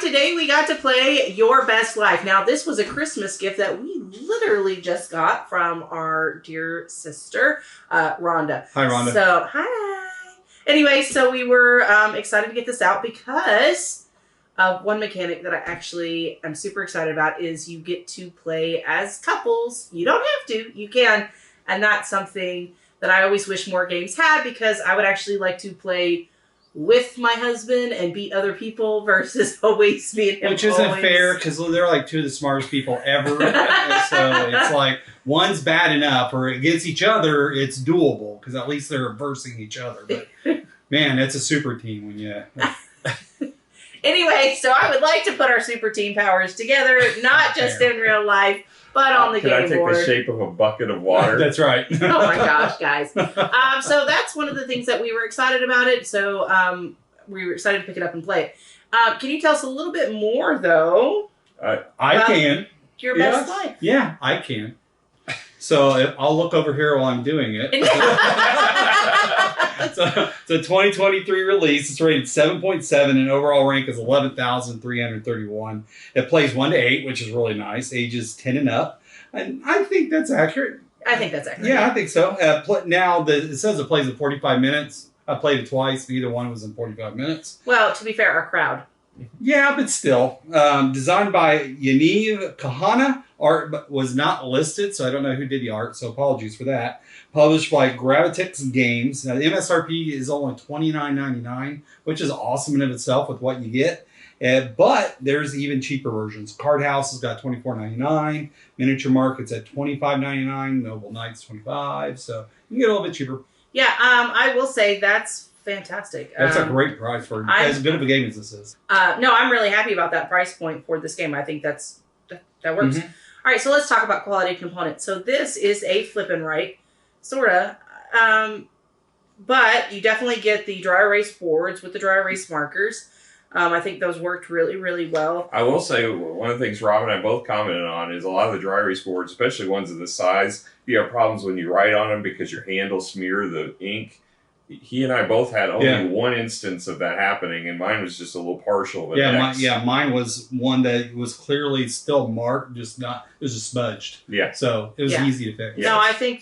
today we got to play Your Best Life. Now, this was a Christmas gift that we literally just got from our dear sister, Rhonda. Hi, Rhonda. So, hi. Anyway, so we were excited to get this out because one mechanic that I actually am super excited about is you get to play as couples. You don't have to. You can. And that's something that I always wish more games had, because I would actually like to play with my husband and beat other people versus always me and him. Which isn't fair, because they're like two of the smartest people ever. So it's like one's bad enough, or against each other, it's doable, because at least they're versing each other. But man, it's a super team when you... Anyway, so I would like to put our super team powers together, not just in real life, but on the game board. Can I take the shape of a bucket of water? That's right. Oh my gosh, guys. So that's one of the things that we were excited about it. So we were excited to pick it up and play it. Can you tell us a little bit more, though? I can. Your best life. Yeah, I can. So I'll look over here while I'm doing it. So it's a 2023 release. It's rated 7.7 and overall rank is 11,331. It plays 1 to 8, which is really nice. Ages 10 and up. And I think that's accurate. I think that's accurate. Yeah, I think so. Now, it says it plays in 45 minutes. I played it twice. Neither one was in 45 minutes. Well, to be fair, our crowd. Yeah, but still. Designed by Yaniv Kahana. Art was not listed, so I don't know who did the art, so apologies for that. Published by Gravitix Games. Now, the MSRP is only $29.99, which is awesome in of itself with what you get. But there's even cheaper versions. Card House has got $24.99. Miniature Market's at $25.99. Noble Knights $25. So you can get a little bit cheaper. Yeah, I will say that's fantastic. That's a great price for as good of a game as this is. No, I'm really happy about that price point for this game. I think that works. Mm-hmm. All right, so let's talk about quality components. So this is a flip and write, sort of. But you definitely get the dry erase boards with the dry erase markers. I think those worked really, really well. I will say one of the things Rob and I both commented on is a lot of the dry erase boards, especially ones of this size, you have problems when you write on them because your hand will smear the ink. He and I both had only one instance of that happening, and mine was just a little partial. Mine was one that was clearly still marked, it was just smudged. Yeah. So it was easy to fix. No, I think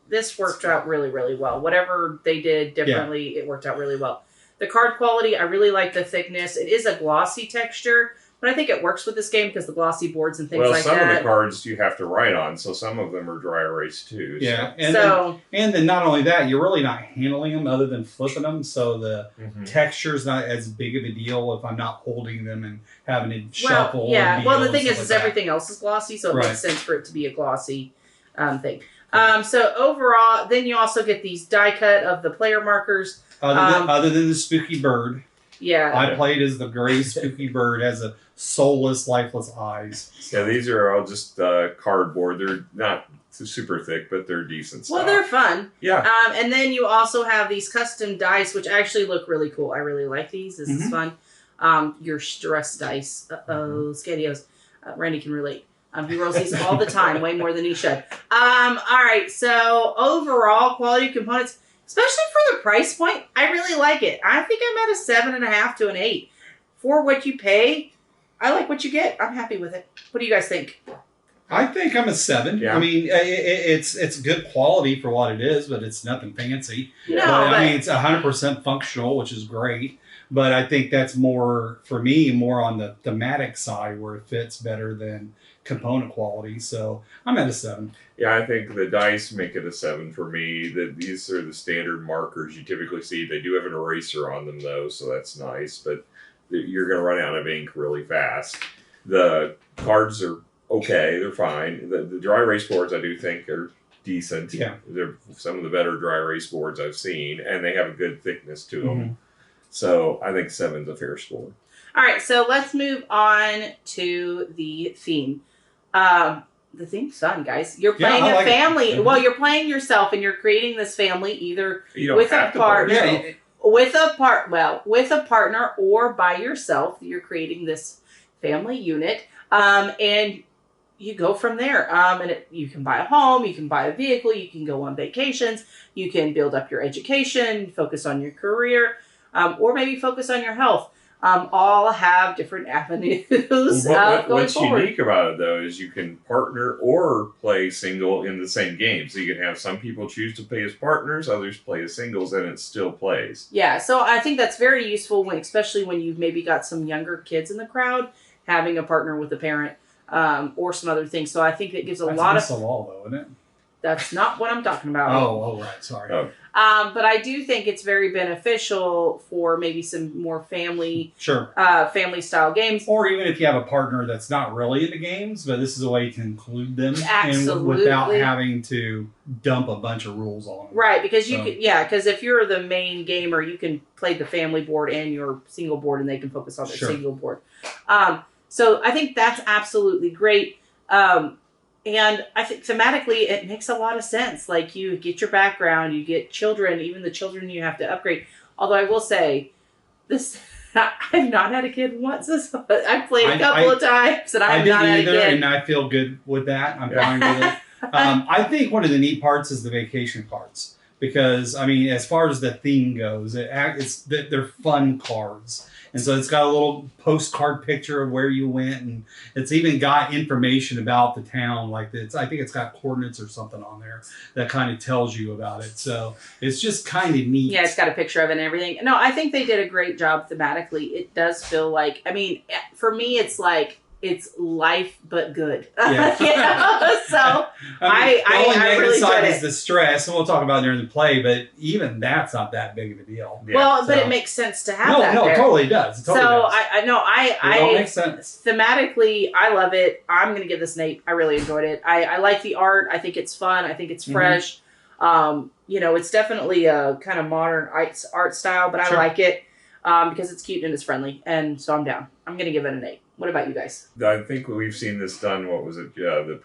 this worked out really, really well. Whatever they did differently, it worked out really well. The card quality, I really like the thickness. It is a glossy texture, but I think it works with this game because the glossy boards and things like that. Well, some of the cards you have to write on, so some of them are dry erase too. Yeah, and then not only that, you're really not handling them other than flipping them, so the texture's not as big of a deal if I'm not holding them and having to shuffle. Well, the thing is everything else is glossy, so it makes sense for it to be a glossy thing. So overall, then you also get these die cut of the player markers. Other than the spooky bird. Yeah. I played as the gray spooky bird, has a soulless, lifeless eyes. Yeah, these are all just cardboard. They're not super thick, but they're decent stuff. Well, they're fun. Yeah. And then you also have these custom dice, which actually look really cool. I really like these. This is fun. Your stress dice. Scadios. Randy can relate. He rolls these all the time, way more than he should. All right, so overall, quality components, especially for the price point, I really like it. I think I'm at a 7.5 to an 8. For what you pay, I like what you get. I'm happy with it. What do you guys think? I think I'm a 7. Yeah. I mean, it's good quality for what it is, but it's nothing fancy. No, I mean, it's 100% functional, which is great. But I think that's more, for me, more on the thematic side where it fits better than component quality. So I'm at a 7. Yeah, I think the dice make it a 7 for me. These are the standard markers you typically see. They do have an eraser on them, though, so that's nice. But you're going to run out of ink really fast. The cards are okay. They're fine. The dry erase boards, I do think, are decent. Yeah. They're some of the better dry erase boards I've seen, and they have a good thickness to them. So I think 7's a fair score. All right, so let's move on to the theme. The theme's fun, guys. You're playing a family. Well, you're playing yourself, and you're creating this family either with a partner, with a partner, or by yourself. You're creating this family unit, and you go from there. And you can buy a home, you can buy a vehicle, you can go on vacations, you can build up your education, focus on your career, or maybe focus on your health. all have different avenues going What's forward. unique about it, though, is you can partner or play single in the same game. So you can have some people choose to play as partners, others play as singles, and it still plays. Yeah, so I think that's very useful, especially when you've maybe got some younger kids in the crowd, having a partner with a parent or some other things. So I think it gives a lot of... That's the law, though, isn't it? That's not what I'm talking about. Oh, right. Sorry. Oh. But I do think it's very beneficial for maybe some more family style games. Or even if you have a partner that's not really into games, but this is a way to include them Absolutely. without having to dump a bunch of rules on them. Right, because because if you're the main gamer, you can play the family board and your single board, and they can focus on their single board. So I think that's absolutely great. And I think thematically, it makes a lot of sense. Like, you get your background, you get children, even the children you have to upgrade. Although I will say, I've not had a kid once. I've played a couple of times, and I've not had a kid. And I feel good with that. I'm fine with it. I think one of the neat parts is the vacation cards. Because, I mean, as far as the theme goes, they're fun cards. And so it's got a little postcard picture of where you went, and it's even got information about the town. Like I think it's got coordinates or something on there that kind of tells you about it. So it's just kind of neat. Yeah, it's got a picture of it and everything. No, I think they did a great job thematically. It does feel like, I mean, for me, it's like, it's life but good. Yeah. So I really enjoyed enjoyed is the stress, and we'll talk about it during the play, but even that's not that big of a deal. Yeah. Well, but it makes sense to have that. No, there. it totally does. It totally does. It all makes sense. Thematically, I love it. I'm going to give this an 8. I really enjoyed it. I like the art. I think it's fun. I think it's fresh. It's definitely a kind of modern art style, but I like it because it's cute and it's friendly, and so I'm down. I'm going to give it an 8. What about you guys? I think we've seen this done. What was it? The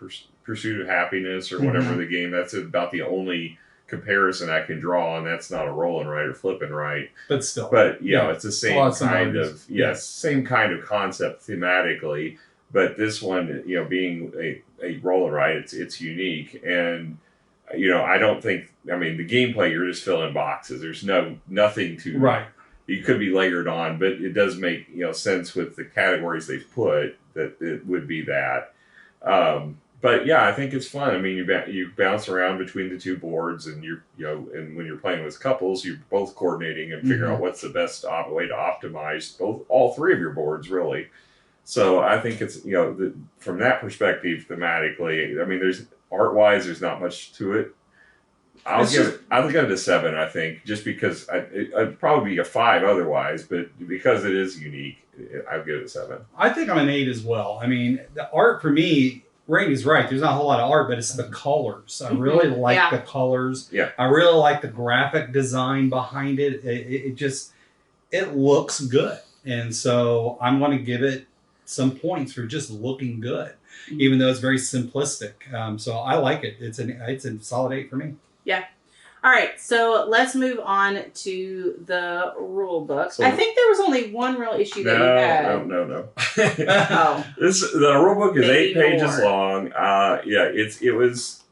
Pursuit of Happiness or whatever the game. That's about the only comparison I can draw, and that's not a rolling right or flipping right. But still. But it's the same kind of same kind of concept thematically. But this one, being a rolling right, it's unique, and I don't think. I mean, the gameplay, you're just filling boxes. There's nothing to right. You could be layered on, but it does make sense with the categories they've put that it would be that. But yeah, I think it's fun. I mean, you bounce around between the two boards, and and when you're playing with couples, you're both coordinating and figure out what's the best way to optimize all 3 of your boards, really. So I think it's from that perspective, thematically. I mean, there's art-wise, there's not much to it. I'll give it a 7, I think, just because I'd probably be a 5 otherwise, but because it is unique, I'll give it a 7. I think I'm an 8 as well. I mean, the art for me, Randy's right. There's not a whole lot of art, but it's the colors. I really like the colors. Yeah. I really like the graphic design behind it. It looks good. And so I'm going to give it some points for just looking good, even though it's very simplistic. So I like it. It's a solid 8 for me. Yeah. All right, so let's move on to the rule book. So, I think there was only one real issue that you had. No. Oh. The rule book is 8 pages more. long. It was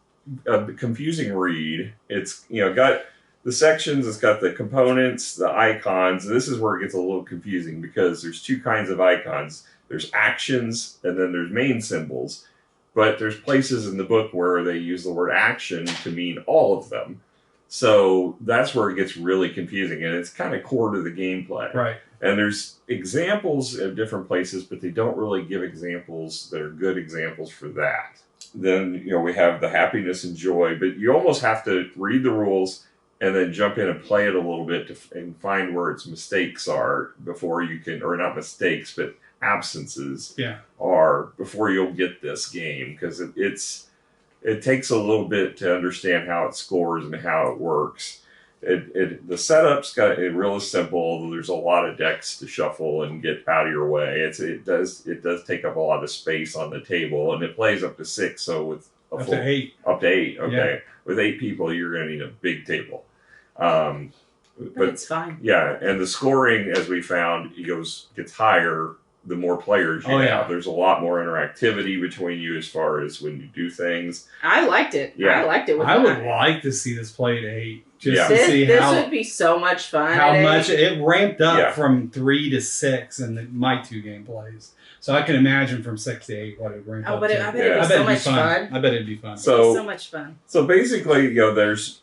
a confusing read. It's got the sections, it's got the components, the icons. This is where it gets a little confusing because there's 2 kinds of icons. There's actions and then there's main symbols. But there's places in the book where they use the word action to mean all of them. So that's where it gets really confusing, and it's kind of core to the gameplay. Right. And there's examples at different places, but they don't really give examples that are good examples for that. Then, we have the happiness and joy, but you almost have to read the rules and then jump in and play it a little bit and find where its mistakes are before you can, or not mistakes, but absences are before you'll get this game, because it takes a little bit to understand how it scores and how it works. The setup's got it real simple, although there's a lot of decks to shuffle and get out of your way. It does take up a lot of space on the table, and it plays up to 6. So with up to 8. Up to 8. Okay, yeah. With 8 people, you're going to need a big table. But it's fine. Yeah, and the scoring, as we found, gets higher the more players you have. There's a lot more interactivity between you as far as when you do things. I liked it. Yeah. I liked it. I would like to see this played at 8. just to see this would be so much fun. How much it ramped up Yeah. from 3 to 6 in my 2 gameplays. So I can imagine from 6 to 8 what it would ramp up but to. I bet it'd be so much fun. I bet it'd be fun. So, so much fun. So basically, there's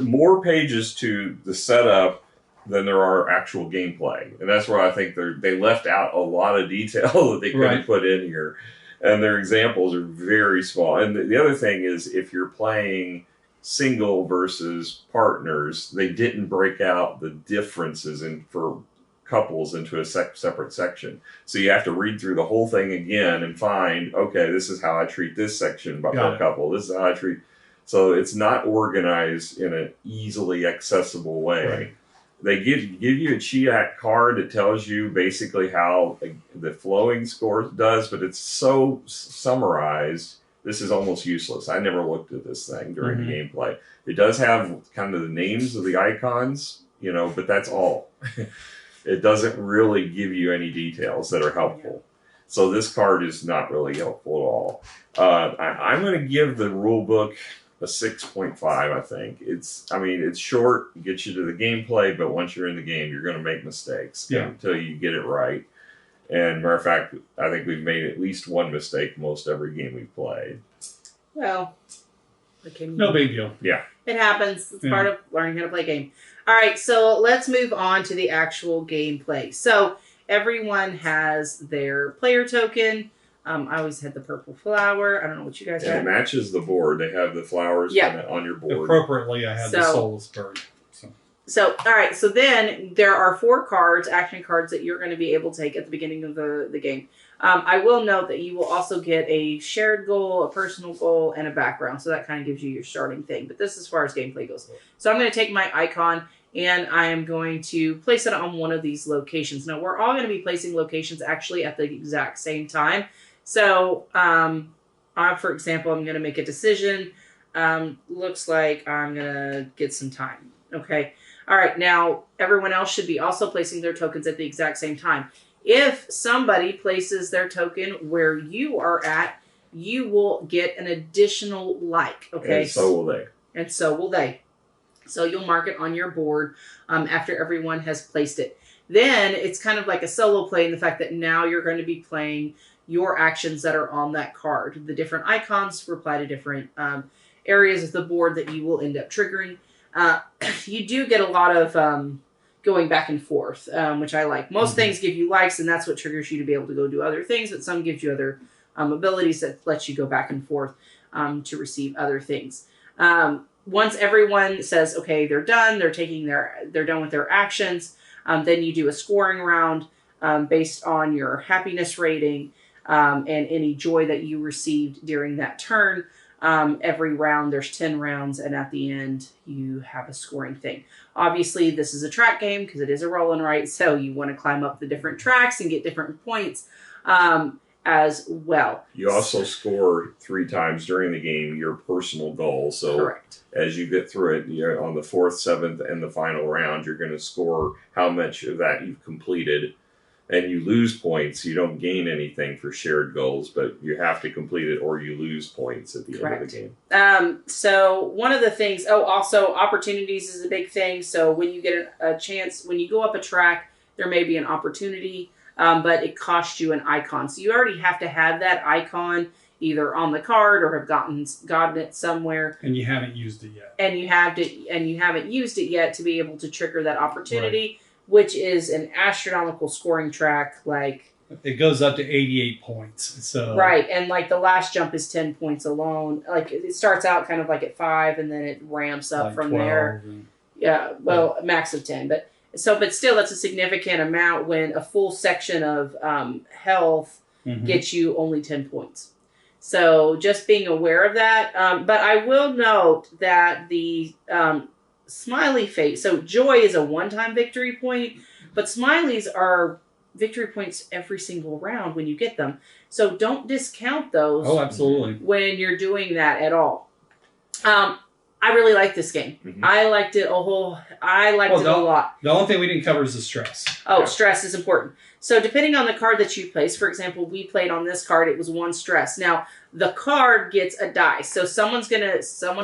more pages to the setup than there are actual gameplay, and that's why I think they left out a lot of detail that they could have put in here, and their examples are very small. And the other thing is, if you're playing single versus partners, they didn't break out the differences for couples into a separate section. So you have to read through the whole thing again and find, okay, this is how I treat this section per couple. This is how I treat. So it's not organized in an easily accessible way. Right. They give you a Chiak card that tells you basically how the flowing score does, but it's so summarized. This is almost useless. I never looked at this thing during the gameplay. It does have kind of the names of the icons, but that's all. It doesn't really give you any details that are helpful. So this card is not really helpful at all. I'm going to give the rule book a 6.5, I think. It's short, gets you to the gameplay, but once you're in the game, you're going to make mistakes until you get it right. And matter of fact, I think we've made at least one mistake most every game we've played. Well, no big deal. Yeah. It happens. It's part of learning how to play a game. All right, so let's move on to the actual gameplay. So everyone has their player token. I always had the purple flower. I don't know what you guys have. It matches the board. They have the flowers on your board. Appropriately, I had the soulless bird. So, all right. So then there are 4 cards, action cards, that you're going to be able to take at the beginning of the game. I will note that you will also get a shared goal, a personal goal, and a background. So that kind of gives you your starting thing. But this is as far as gameplay goes. So I'm going to take my icon, and I am going to place it on one of these locations. Now, we're all going to be placing locations actually at the exact same time. So, for example, I'm going to make a decision. Looks like I'm going to get some time. Okay. All right. Now, everyone else should be also placing their tokens at the exact same time. If somebody places their token where you are at, you will get an additional like. Okay. And so will they. And so will they. So you'll mark it on your board after everyone has placed it. Then it's kind of like a solo play in the fact that now you're going to be playing your actions that are on that card. The different icons reply to different areas of the board that you will end up triggering. You do get a lot of going back and forth, which I like. Most things give you likes, and that's what triggers you to be able to go do other things, but some gives you other abilities that lets you go back and forth to receive other things. Once everyone says, okay, they're done, they're done with their actions, then you do a scoring round based on your happiness rating and any joy that you received during that turn. Every round, there's 10 rounds, and at the end, you have a scoring thing. Obviously, this is a track game because it is a roll and write, so you want to climb up the different tracks and get different points as well. You also score 3 times during the game your personal goal. So correct. As you get through it, you're on the 4th, 7th, and the final round, you're going to score how much of that you've completed. And you lose points. You don't gain anything for shared goals, but you have to complete it or you lose points at the end of the game. So one of the things, also opportunities is a big thing. So when you get a chance, when you go up a track, there may be an opportunity, but it costs you an icon. So you already have to have that icon either on the card or have gotten it somewhere. And you haven't used it yet. And you haven't used it yet to be able to trigger that opportunity. Right. Which is an astronomical scoring track, it goes up to 88 points. So right, and the last jump is 10 points alone. It starts out kind of at 5, and then it ramps up from there. Yeah, well, a max of 10, but still, that's a significant amount when a full section of health gets you only 10 points. So just being aware of that. But I will note that the smiley face. So joy is a one-time victory point, but smileys are victory points every single round when you get them. So don't discount those. Oh, absolutely. When you're doing that at all. I really like this game. Mm-hmm. I liked it a lot. The only thing we didn't cover is the stress. Stress is important. So depending on the card that you place, for example, we played on this card, it was 1 stress. Now, The card gets a die. So someone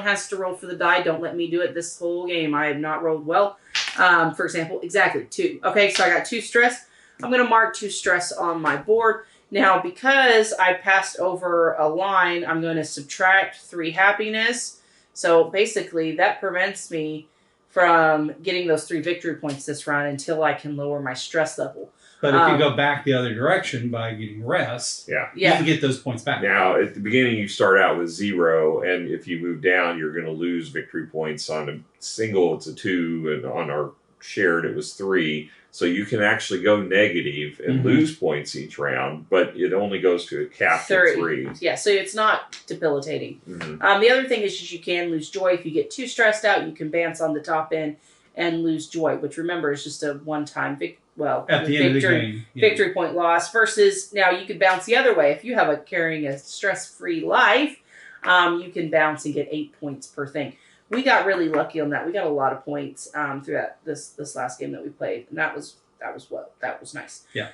has to roll for the die. Don't let me do it this whole game. I have not rolled well. For example, exactly 2. Okay, so I got 2 stress. I'm going to mark 2 stress on my board. Now, because I passed over a line, I'm going to subtract 3 happiness. So basically, that prevents me from getting those 3 victory points this round until I can lower my stress level. But if you go back the other direction by getting rest, you can get those points back. Now, at the beginning, you start out with 0, and if you move down, you're going to lose victory points. On a single, it's a 2, and on our shared, it was 3. So you can actually go negative and lose points each round, but it only goes to a cap of 3. Yeah, so it's not debilitating. The other thing is you can lose joy. If you get too stressed out, you can bounce on the top end and lose joy, which remember is just a one-time at the end of the game, victory point loss. Versus now you could bounce the other way. If you have carrying a stress-free life, you can bounce and get 8 points per thing. We got really lucky on that. We got a lot of points throughout this last game that we played, and that was nice. Yeah.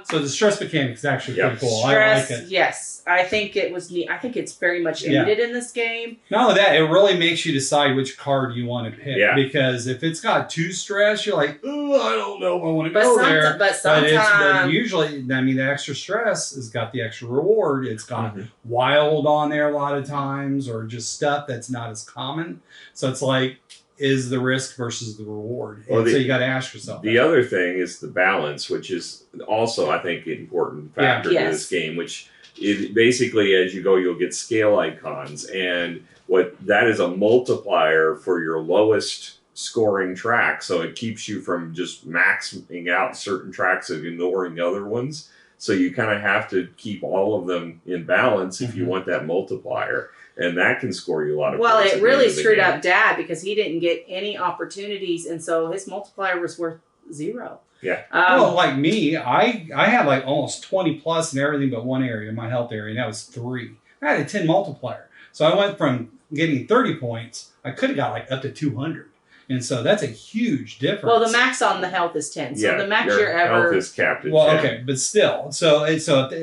So the stress mechanic is actually pretty cool. Stress, I like it. Yes, I think it was neat. I think it's very much needed in this game. Not only that, it really makes you decide which card you want to pick. Yeah. Because if it's got 2 stress, you're like, oh, I don't know if I want to go there. But sometimes, but usually, I mean, the extra stress has got the extra reward. It's got wild on there a lot of times, or just stuff that's not as common. So it's like, is the risk versus the reward. So you got to ask yourself. The other thing is the balance, which is also, I think, an important factor to this game, which is basically as you go, you'll get scale icons. And what that is a multiplier for your lowest scoring track. So it keeps you from just maxing out certain tracks and ignoring other ones. So you kind of have to keep all of them in balance if you want that multiplier. And that can score you a lot of points. Well, it really screwed up Dad because he didn't get any opportunities, and so his multiplier was worth 0. Yeah. Well, like me, I had like almost 20 plus in everything but one area, my health area, and that was 3. I had a 10 multiplier. So I went from getting 30 points, I could have got like up to 200. And so that's a huge difference. Well, the max on the health is 10. So the max you're ever... health is capped at 10. Well, okay, but still.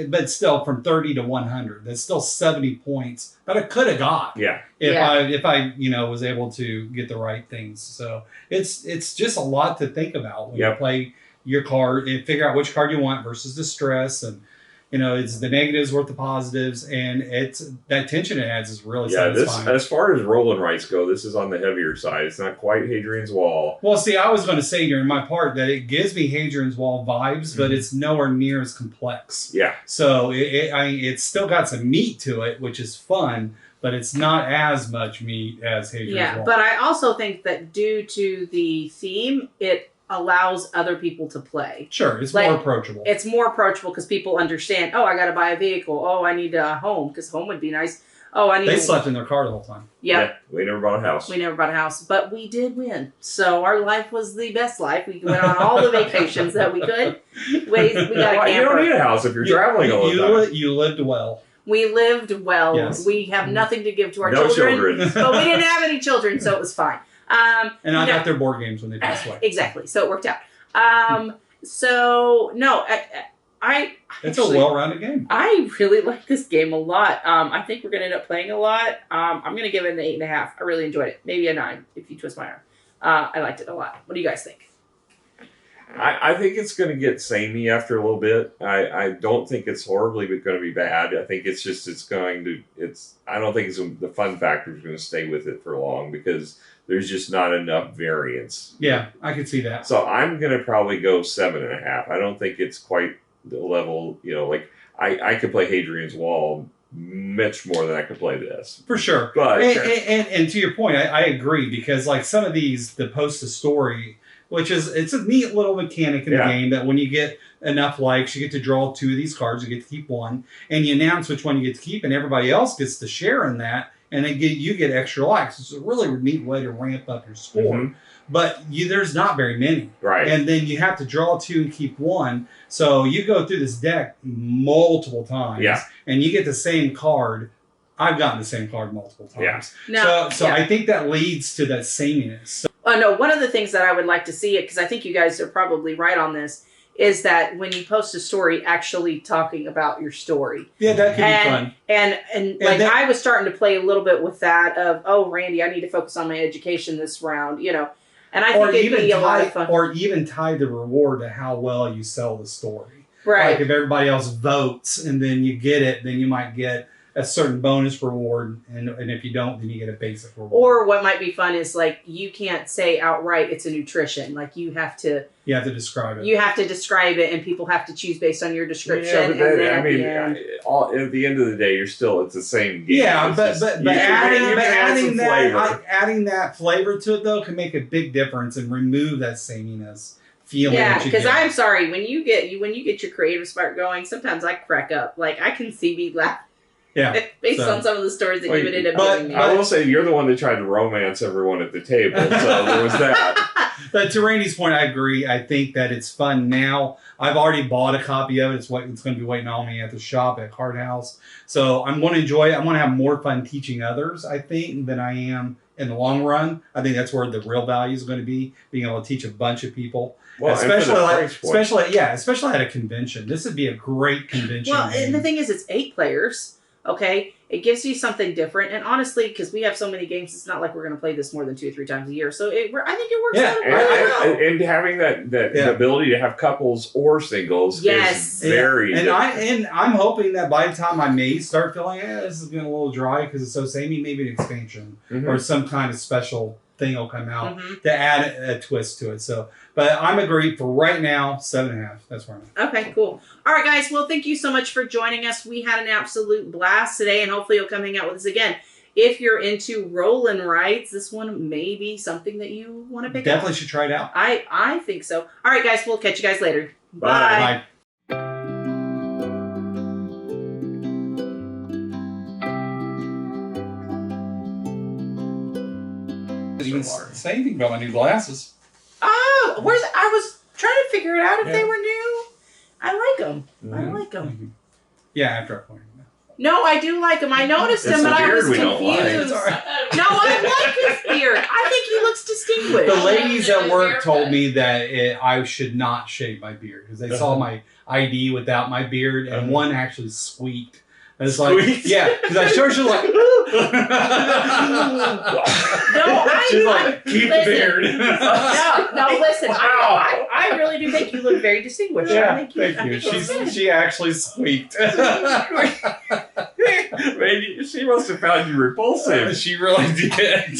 But still from 30 to 100, that's still 70 points that I could have got. Yeah. If I was able to get the right things. So it's just a lot to think about when you play your card and figure out which card you want versus the stress, and it's the negatives worth the positives, and it's that tension it adds is really satisfying. As far as roll and rights go, this is on the heavier side. It's not quite Hadrian's Wall. Well, see, I was going to say during my part that it gives me Hadrian's Wall vibes, but it's nowhere near as complex. Yeah. So it's still got some meat to it, which is fun, but it's not as much meat as Hadrian's Wall. Yeah, but I also think that due to the theme, it allows other people to play. Sure, it's more approachable. It's more approachable because people understand, I got to buy a vehicle. I need a home because home would be nice. They slept in their car the whole time. Yeah. We never bought a house. But we did win. So our life was the best life. We went on all the vacations that we could. We got a camper. You don't need a house if you're traveling all the time. You lived well. We lived well. Yes. We have nothing to give to our children. But we didn't have any children, so it was fine. And I got their board games when they passed away. Exactly. So it worked out. So, no, it's a well-rounded game. I really like this game a lot. I think we're going to end up playing a lot. I'm going to give it an 8.5. I really enjoyed it. Maybe a 9 if you twist my arm. I liked it a lot. What do you guys think? I think it's going to get samey after a little bit. I don't think it's horribly going to be bad. I think it's just I don't think the fun factor is going to stay with it for long because there's just not enough variance. Yeah, I could see that. So I'm going to probably go 7.5. I don't think it's quite the level, like I could play Hadrian's Wall much more than I could play this. For sure. But and to your point, I agree because like some of these, the post a story, it's a neat little mechanic in the game that when you get enough likes, you get to draw 2 of these cards, you get to keep 1, and you announce which one you get to keep, and everybody else gets to share in that, and you get extra likes. It's a really neat way to ramp up your score. But there's not very many. Right. And then you have to draw 2 and keep 1. So you go through this deck multiple times, and you get the same card. I've gotten the same card multiple times. Yeah. So I think that leads to that sameness. No, one of the things that I would like to see, because I think you guys are probably right on this, is that when you post a story, actually talking about your story. Yeah, that could be fun. And like I was starting to play a little bit with that of, oh, Randy, I need to focus on my education this round, you know. And I think it'd be a lot of fun. Or even tie the reward to how well you sell the story. Right. Like if everybody else votes and then you get it, then you might get a certain bonus reward, and if you don't, then you get a basic reward. Or what might be fun is like you can't say outright it's a nutrition. Like you have to describe it. You have to describe it, and people have to choose based on your description. Yeah, but and then at the end of the day, it's the same game. Yeah, but flavor. adding that flavor to it though can make a big difference and remove that sameness feeling. Yeah, because I'm sorry, when you get your creative spark going, sometimes I crack up. Like I can see me laugh. Yeah, based on some of the stories that you would end up giving me. I will say you're the one that tried to romance everyone at the table, so there was that. But to Randy's point, I agree. I think that it's fun now. I've already bought a copy of it. It's going to be waiting on me at the shop at Card House. So I'm going to enjoy it. I'm going to have more fun teaching others, I think, than I am in the long run. I think that's where the real value is going to be, being able to teach a bunch of people. Well, especially at a convention. This would be a great convention. Well, and the thing is, it's 8 players. Okay, it gives you something different, and honestly, because we have so many games, it's not like we're going to play this more than 2 or 3 times a year. So I think it works out really well. And having that ability to have couples or singles is very. And I'm hoping that by the time I may start feeling, this is getting a little dry because it's so samey, maybe an expansion or some kind of special thing will come out to add a twist to it. So, but I'm agreed for right now, 7.5. That's where I'm at. Okay, cool. All right, guys. Well, thank you so much for joining us. We had an absolute blast today, and hopefully you'll come hang out with us again. If you're into roll and rides, this one may be something that you want to pick up. Definitely should try it out. I think so. All right, guys. We'll catch you guys later. Bye. Bye. Didn't say anything about my new glasses. Oh, I was trying to figure it out if they were new. I like them. I like them. Yeah, after I pointed them out. No, I do like him. I noticed him, but I was confused. No, I like his beard. I think he looks distinguished. The ladies at work told me that I should not shave my beard because they saw my ID without my beard, and one actually squeaked. It's like, because I sure she's like, she's like, keep the beard. No, listen. Wow. I really do think you look very distinguished. Yeah, thank you. She actually squeaked. Maybe she must have found you repulsive. She really did.